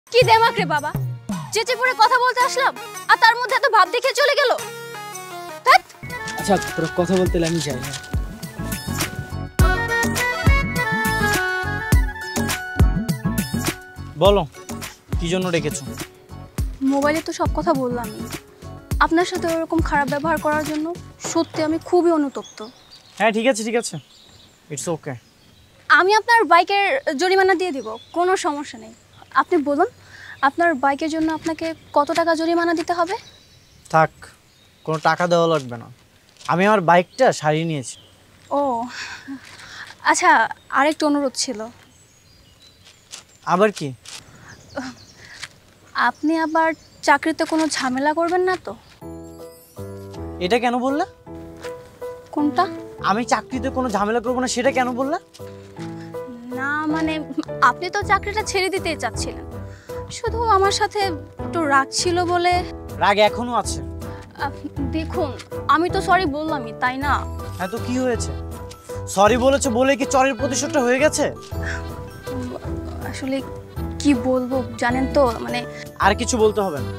কি দেমাক রে বাবা, চেঁচে পড়ে কথা বলতে আসলাম আর তার মধ্যে এত ভাব দেখে চলে গেল। আচ্ছা তোর কথা বলতে আমি যাই না। বলো কি জন্য ডেকেছো? মোবাইলে তো সব কথা বললামই, আপনার সাথে ওরকম খারাপ ব্যবহার করার জন্য সত্যি আমি খুবই অনুতপ্ত। হ্যাঁ ঠিক আছে ইটস ওকে। আমি আপনার বাইকের জরিমানা দিয়ে দিব, কোনো সমস্যা নেই। আপনি বলুন আপনার বাইকের জন্য আপনাকে কত টাকা জরিমানা দিতে হবে? থাক, কোনো টাকা দেওয়া লাগবে না, আমি আমার বাইকটা সারিয়ে নিয়েছি। ও আচ্ছা, আরেকটা অনুরোধ ছিল। আবার কি? আপনি আবার চাকরিতে কোনো ঝামেলা করবেন না তো? এটা কেন বললে? কোনটা? আমি চাকরিতে কোনো ঝামেলা করবো না সেটা কেন বললে? না মানে আপনি তো চাকরিটা ছেড়ে দিতেই চাচ্ছিলেন, শুধু আমার সাথে একটু রাগ ছিল বলে। রাগ এখনো আছে? দেখুন আমি তো সরি বললামই, তাই না? হ্যাঁ তো কি হয়েছে? সরি বলেছে বলে কি চরের প্রতিশোধটা হয়ে গেছে? আসলে কি বলবো জানেন তো, মানে আর কিছু বলতে হবে না।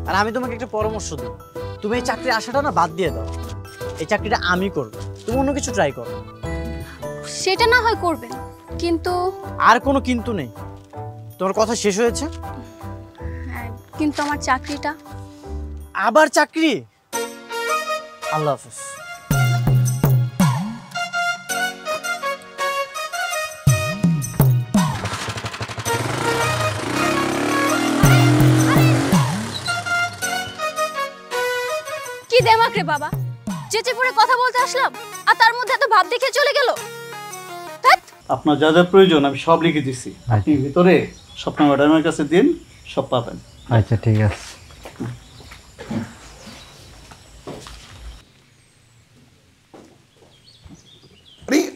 আর আমি তোমাকে একটা পরামর্শ দিই, তুমি এই চাকরি আশাটা না বাদ দিয়ে দাও। এই চাকরিটা আমি করবো, তুমি অন্য কিছু ট্রাই করো। সেটা না হয় করবেন, কিন্তু আর কোনো কিন্তু নেই, তোমার কথা শেষ হয়েছে? হ্যাঁ, কিন্তু আমার চাকরিটা। আবার চাকরি? আল্লাহ হাফেজ। কি দেমাক রে বাবা, চেঁচে পড়ে কথা বলতে আসলাম আর তার মধ্যে এত ভাব দেখে চলে গেল। আপনার যা যা প্রয়োজন আমি সব লিখে দিছি, আপনি ভিতরে স্বপ্ন ম্যাডামের কাছে দিন, সব পাবেন। আচ্ছা ঠিক আছে।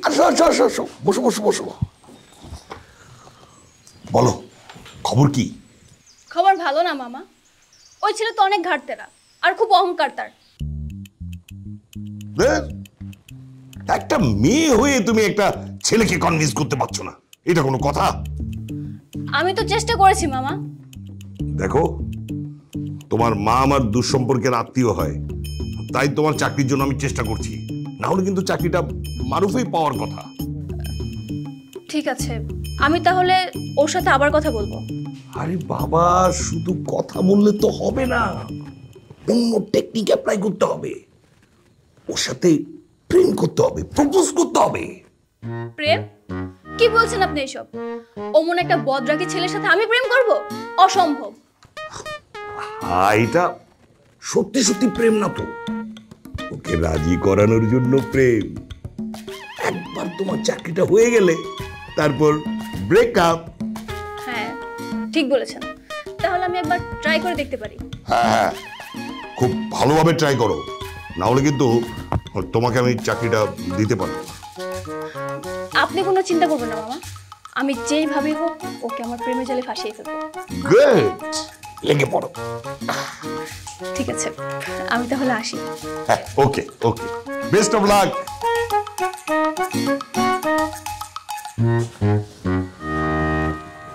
আসো আসো আসো আসো, বসো বসো বসো। বলো খবর কি? খবর ভালো না মামা, ওই ছেলে তো অনেক ঘাটতেরা আর খুব অহংকার তার। একটা মেয়ে হয়ে তুমি একটা ছেলেকে কনভিন্স করতে পারছো না, এটা কোনো কথা? আমি তো চেষ্টা করেছি মামা। দেখো, তোমার মা আমার দুঃসম্পর্কের আত্মীয় হয়, তাই তোমার চাকরির জন্য আমি চেষ্টা করছি, না হলে কিন্তু চাকরিটা মারুফেই পাওয়ার কথা। ঠিক আছে, আমি তাহলে ওর সাথে আবার কথা বলবো। আরে বাবা, শুধু কথা বললে তো হবে না, অন্য টেকনিক অ্যাপ্লাই করতে হবে। ওর সাথে প্রেম করতে হবে, প্রপোজ করতে হবে। প্রেম? কি বলছেন আপনি এসব? অমন একটা বদরাগী ছেলের সাথে আমি প্রেম করব? অসম্ভব। এটা সত্যি সত্যি প্রেম না তো, ওকে রাজি করানোর জন্য প্রেম। একবার তোমার চাকরিটা হয়ে গেলে তারপর ব্রেকআপ। হ্যাঁ ঠিক বলেছেন, তাহলে আমি একবার ট্রাই করে দেখতে পারি। হ্যাঁ, খুব ভালোভাবে ট্রাই করো, না হলে কিন্তু তোমাকে আমি চাকরিটা দিতে পারবো না। আপনি কোনো চিন্তা করবেন না মামা, আমি যেইভাবেই হোক ওকে আমার প্রেমে জালে ফাঁসিয়ে ফেলবো। গুড, লেগে পড়ো। ঠিক আছে, আমি তাহলে আসি। হ্যাঁ, ওকে ওকে, বেস্ট অফ লাক।